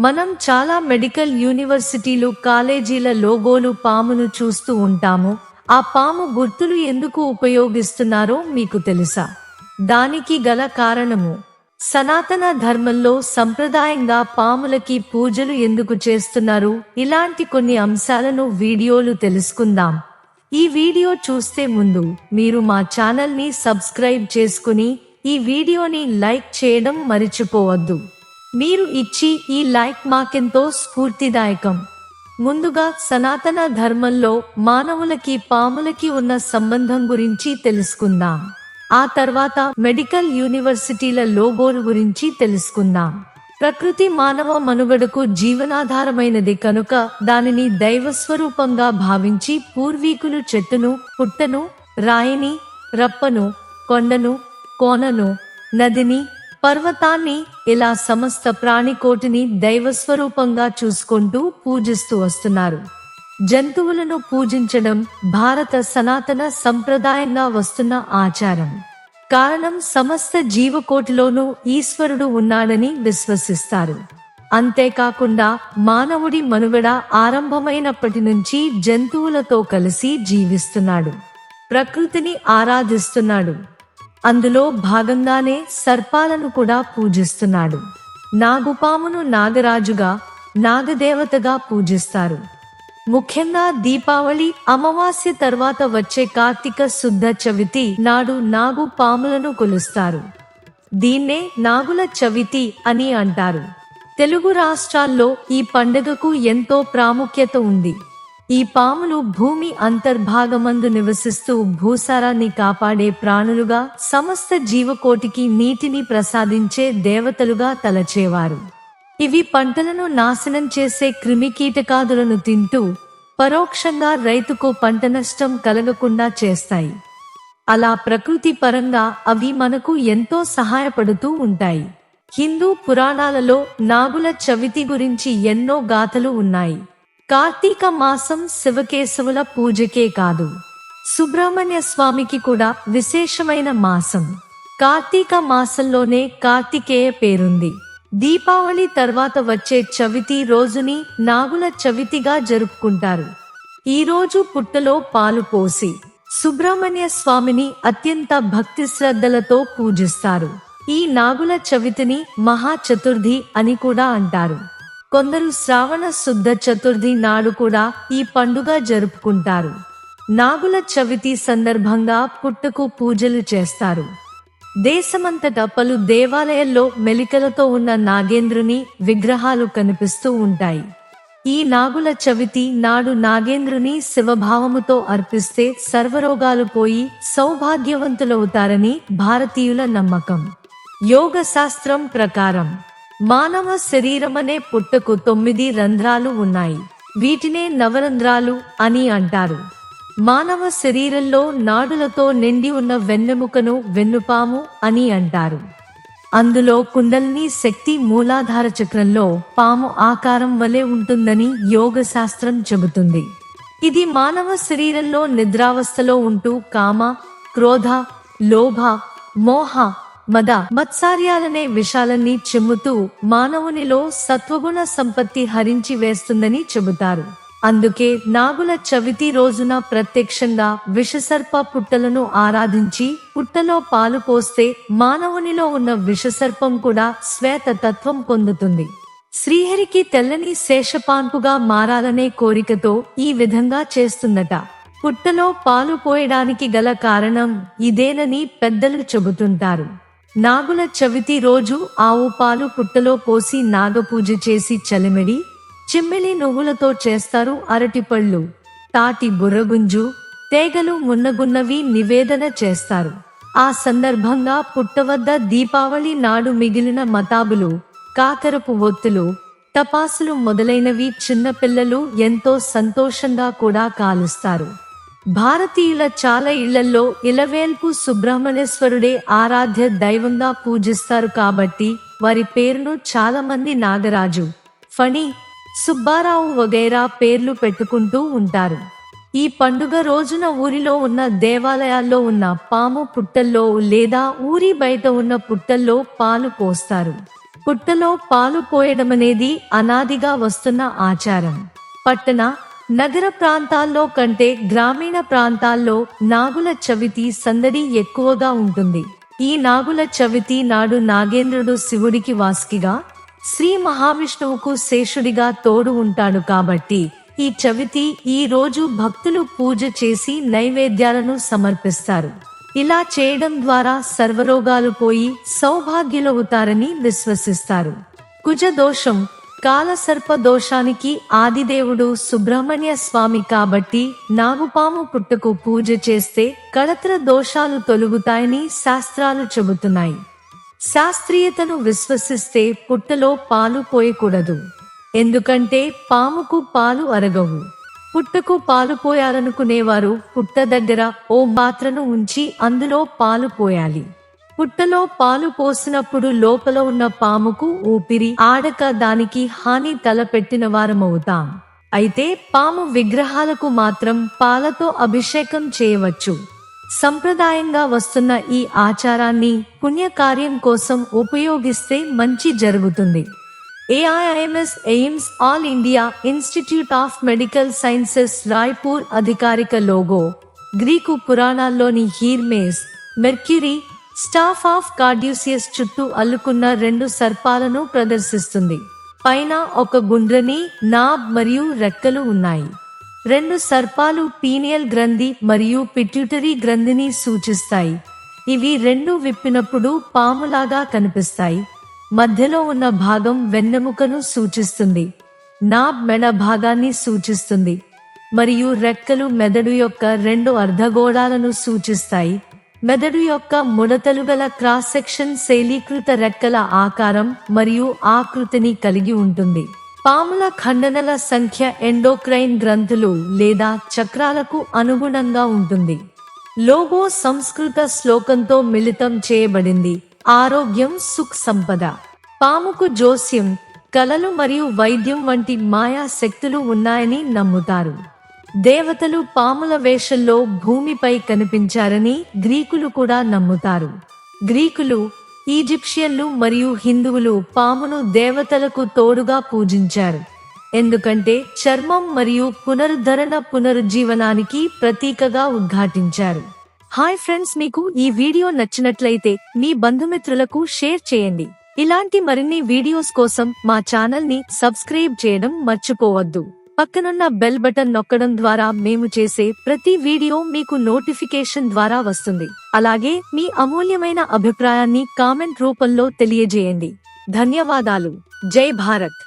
మనం చాలా మెడికల్ యూనివర్సిటీలు కాలేజీల లోగోలు పామును చూస్తూ ఉంటాము. ఆ పాము గుర్తులు ఎందుకు ఉపయోగిస్తున్నారో మీకు తెలుసా? దానికి గల కారణము, సనాతన ధర్మంలో సంప్రదాయంగా పాములకి పూజలు ఎందుకు చేస్తున్నారు, ఇలాంటి కొన్ని అంశాలను వీడియోలు తెలుసుకుందాం. ఈ వీడియో చూస్తే ముందు మీరు మా ఛానల్ ని సబ్స్క్రైబ్ చేసుకుని ఈ వీడియోని లైక్ చేయడం మర్చిపోవద్దు. మీరు ఇచ్చి ఈ లైక్ మాకెంతో స్ఫూర్తిదాయకం. ముందుగా సనాతన ధర్మంలో మానవులకి పాములకి ఉన్న సంబంధం గురించి తెలుసుకుందాం. ఆ తర్వాత మెడికల్ యూనివర్సిటీల లోగోల గురించి తెలుసుకుందాం. ప్రకృతి మానవ మనుగడకు జీవనాధారమైనది కనుక దానిని దైవస్వరూపంగా భావించి పూర్వీకులు చెట్టును, పుట్టను, రాయిని, రప్పను, కొండను, కోనను, నదిని, పర్వతాన్ని ఇలా సమస్త ప్రాణికోటిని దైవస్వరూపంగా చూసుకుంటూ పూజిస్తూ వస్తున్నారు. జంతువులను పూజించడం భారత సనాతన సంప్రదాయంగా వస్తున్న ఆచారం. కారణం, సమస్త జీవకోటిలోనూ ఈశ్వరుడు ఉన్నాడని విశ్వసిస్తారు. అంతేకాకుండా మానవుడి మనుగడ ఆరంభమైనప్పటి నుంచి జంతువులతో కలిసి జీవిస్తున్నాడు, ప్రకృతిని ఆరాధిస్తున్నాడు. అందులో భాగంగానే సర్పాలను కూడా పూజిస్తున్నాడు. నాగుపామును నాగరాజుగా, నాగదేవతగా పూజిస్తారు. ముఖ్యంగా దీపావళి అమావాస్య తర్వాత వచ్చే కార్తీక శుద్ధ చవితి నాడు నాగు పాములను కొలుస్తారు. దీన్నే నాగుల చవితి అని అంటారు. తెలుగు రాష్ట్రాల్లో ఈ పండుగకు ఎంతో ప్రాముఖ్యత ఉంది. ఈ పాములు భూమి అంతర్భాగమందు నివసిస్తూ భూసారాన్ని కాపాడే ప్రాణులుగా, సమస్త జీవకోటికి నీటిని ప్రసాదించే దేవతలుగా తలచేవారు. ఇవి పంటలను నాశనం చేసే క్రిమికీటకాదులను తింటూ పరోక్షంగా రైతుకు పంట నష్టం కలగకుండా చేస్తాయి. అలా ప్రకృతి పరంగా అవి మనకు ఎంతో సహాయపడుతూ ఉంటాయి. హిందూ పురాణాలలో నాగుల చవితి గురించి ఎన్నో గాథలు ఉన్నాయి. కార్తీక మాసం శివకేశవుల పూజకే కాదు, సుబ్రహ్మణ్య స్వామికి కూడా విశేషమైన మాసం. కార్తీక మాసంలోనే కార్తికేయ పేరుంది. దీపావళి తర్వాత వచ్చే చవితి రోజుని నాగుల చవితిగా జరుపుకుంటారు. ఈ రోజు పుట్టలో పాలు పోసి సుబ్రహ్మణ్య స్వామిని అత్యంత భక్తి శ్రద్ధలతో పూజిస్తారు. ఈ నాగుల చవితిని మహా చతుర్థి అని కూడా అంటారు. కొందరు శ్రావణ శుద్ధ చతుర్థి నాడు కూడా ఈ పండుగ జరుపుకుంటారు. నాగుల చవితి సందర్భంగా పుట్టకు పూజలు చేస్తారు. దేశమంతటా పలు దేవాలయాల్లో మెలికలతో ఉన్న నాగేంద్రుని విగ్రహాలు కనిపిస్తూ ఉంటాయి. ఈ నాగుల చవితి నాడు నాగేంద్రుని శివభావముతో అర్పిస్తే సర్వరోగాలు పోయి సౌభాగ్యవంతులవుతారని భారతీయుల నమ్మకం. యోగ శాస్త్రం ప్రకారం మానవ శరీరమనే పుట్టకు 9 రంధ్రాలు ఉన్నాయి. వీటినే నవరంధ్రాలు అని అంటారు. మానవ శరీరంలో నాడులతో నిండి ఉన్న వెన్నెముకను వెన్నుపాము అని అంటారు. అందులో కుండలిని శక్తి మూలాధార చక్రంలో పాము ఆకారం వలె ఉంటుందని యోగ శాస్త్రం చెబుతుంది. ఇది మానవ శరీరంలో నిద్రావస్థలో ఉంటూ కామ, క్రోధ, లోభ, మోహ, మద, మత్సార్యాలనే విషాలన్నీ చిమ్ముతూ మానవునిలో సత్వగుణ సంపత్తి హరించి వేస్తుందని చెబుతారు. అందుకే నాగుల చవితి రోజున ప్రత్యక్షంగా విషసర్ప పుట్టలను ఆరాధించి పుట్టలో పాలు పోస్తే మానవునిలో ఉన్న విషసర్పం కూడా శ్వేత తత్వం పొందుతుంది. శ్రీహరికి తెల్లని శేషపాన్పుగా మారాలనే కోరికతో ఈ విధంగా చేస్తుందట. పుట్టలో పాలు పోయడానికి గల కారణం ఇదేనని పెద్దలు చెబుతుంటారు. నాగుల చవితి రోజు ఆవు పాలు పుట్టలో పోసి నాగపూజ చేసి చలిమిడి, చిమ్మిలి నువ్వులతో చేస్తారు. అరటిపళ్ళు, తాటి బుర్రగుంజు, తేగలు మున్నగున్నవి నివేదన చేస్తారు. ఆ సందర్భంగా పుట్టవద్ద దీపావళి నాడు మిగిలిన మతాబులు, కాకరపు ఒత్తులు, టపాసులు మొదలైనవి చిన్నపిల్లలు ఎంతో సంతోషంగా కూడా కాలుస్తారు. భారతీయుల చాలా ఇళ్లలో ఇలవేల్పు సుబ్రహ్మణ్యేశ్వరుడే ఆరాధ్య దైవంగా పూజిస్తారు. కాబట్టి వారి పేరును చాలా మంది నాగరాజు, ఫణి, సుబ్బారావు వగైరా పేర్లు పెట్టుకుంటూ ఉంటారు. ఈ పండుగ రోజున ఊరిలో ఉన్న దేవాలయాల్లో ఉన్న పాము పుట్టల్లో లేదా ఊరి బయట ఉన్న పుట్టల్లో పాలు పోస్తారు. పుట్టలో పాలు పోయడమనేది అనాదిగా వస్తున్న ఆచారం. పట్టణ, నగర ప్రాంతాల్లో కంటే గ్రామీణ ప్రాంతాల్లో నాగుల చవితి సందడి ఎక్కువగా ఉంటుంది. ఈ నాగుల చవితి నాడు నాగేంద్రుడు శివుడికి వాసుకిగా, శ్రీ మహావిష్ణువుకు శేషుడిగా తోడు ఉంటాడు కాబట్టి ఈ చవితి ఈ రోజు భక్తులు పూజ చేసి నైవేద్యాలను సమర్పిస్తారు. ఇలా చేయడం ద్వారా సర్వరోగాలు పోయి సౌభాగ్యులవుతారని విశ్వసిస్తారు. కుజ దోషం, కాలసర్ప దోషానికి ఆదిదేవుడు సుబ్రహ్మణ్య స్వామి కాబట్టి నాగుపాము పుట్టకు పూజ చేస్తే కళత్ర దోషాలు తొలగుతాయని శాస్త్రాలు చెబుతున్నాయి. శాస్త్రీయతను విశ్వసిస్తే పుట్టలో పాలు పోయకూడదు. ఎందుకంటే పాముకు పాలు అరగవు. పుట్టకు పాలు పోయాలనుకునేవారు పుట్ట దగ్గర ఓ పాత్రను ఉంచి అందులో పాలు పోయాలి. పుట్టలో పాలు పోసినప్పుడు లోపల ఉన్న పాముకు ఊపిరి ఆడక దానికి హాని తలపెట్టిన వారమవుతాం. అయితే పాము విగ్రహాలకు మాత్రం పాలతో అభిషేకం చేయవచ్చు. సంప్రదాయంగా వస్తున్న ఈ ఆచారాన్ని పుణ్యకార్యం కోసం ఉపయోగిస్తే మంచి జరుగుతుంది. AIIMS AIIMS all India institute of medical sciences Raipur అధికారిక లోగో గ్రీకు పురాణాల్లోని Hermes, Mercury, staff of caduceus చుట్టూ అల్లుకున్న 2 సర్పాలను ప్రదర్శిస్తుంది. పైన ఒక గుండ్రని నాబ్ మరియు రెక్కలు ఉన్నాయి. 2 సర్పాలు పీనియల్ గ్రంథి మరియు పిట్యూటరీ గ్రంథిని సూచిస్తాయి. ఇవి 2 విప్పినప్పుడు పాములాగా కనిపిస్తాయి. మధ్యలో ఉన్న భాగం వెన్నెముకను సూచిస్తుంది. నాబ్ మెడ భాగాన్ని సూచిస్తుంది మరియు రెక్కలు మెదడు యొక్క 2 అర్ధగోళాలను సూచిస్తాయి. మెదడు యొక్క ముడతలు గల క్రాస్ సెక్షన్ శైలీకృత రెక్కల ఆకారం మరియు ఆకృతిని కలిగి ఉంటుంది. పాముల ఖండనల సంఖ్య ఎండోక్రైన్ గ్రంథులు లేదా చక్రాలకు అనుగుణంగా ఉంటుంది. లోగో సంస్కృత శ్లోకంతో మిళితం చేయబడింది. ఆరోగ్యం, సుఖ్ సంపద. పాముకు జోస్యం, కళలు మరియు వైద్యం వంటి మాయా శక్తులు ఉన్నాయని నమ్ముతారు. దేవతలు పాముల వేషంలో భూమిపై కనిపించారని గ్రీకులు కూడా నమ్ముతారు. గ్రీకులు, ఈజిప్షియన్లు మరియు హిందువులు పామును దేవతలకు తోడుగా పూజించారు. ఎందుకంటే చర్మం మరియు పునరుజ్జీవనానికి ప్రతీకగా ఉద్ఘాటించారు. హాయ్ ఫ్రెండ్స్, మీకు ఈ వీడియో నచ్చినట్లయితే మీ బంధుమిత్రులకు షేర్ చేయండి. ఇలాంటి మరిన్ని వీడియోస్ కోసం మా ఛానల్ ని సబ్స్క్రైబ్ చేయడం మర్చిపోవద్దు. పక్కనున్న బెల్ బటన్ నొక్కడం ద్వారా మేము చేసే ప్రతి వీడియో మీకు నోటిఫికేషన్ ద్వారా వస్తుంది. అలాగే మీ అమూల్యమైన అభిప్రాయాన్ని కామెంట్ రూపంలో తెలియజేయండి. ధన్యవాదాలు. జై భారత్.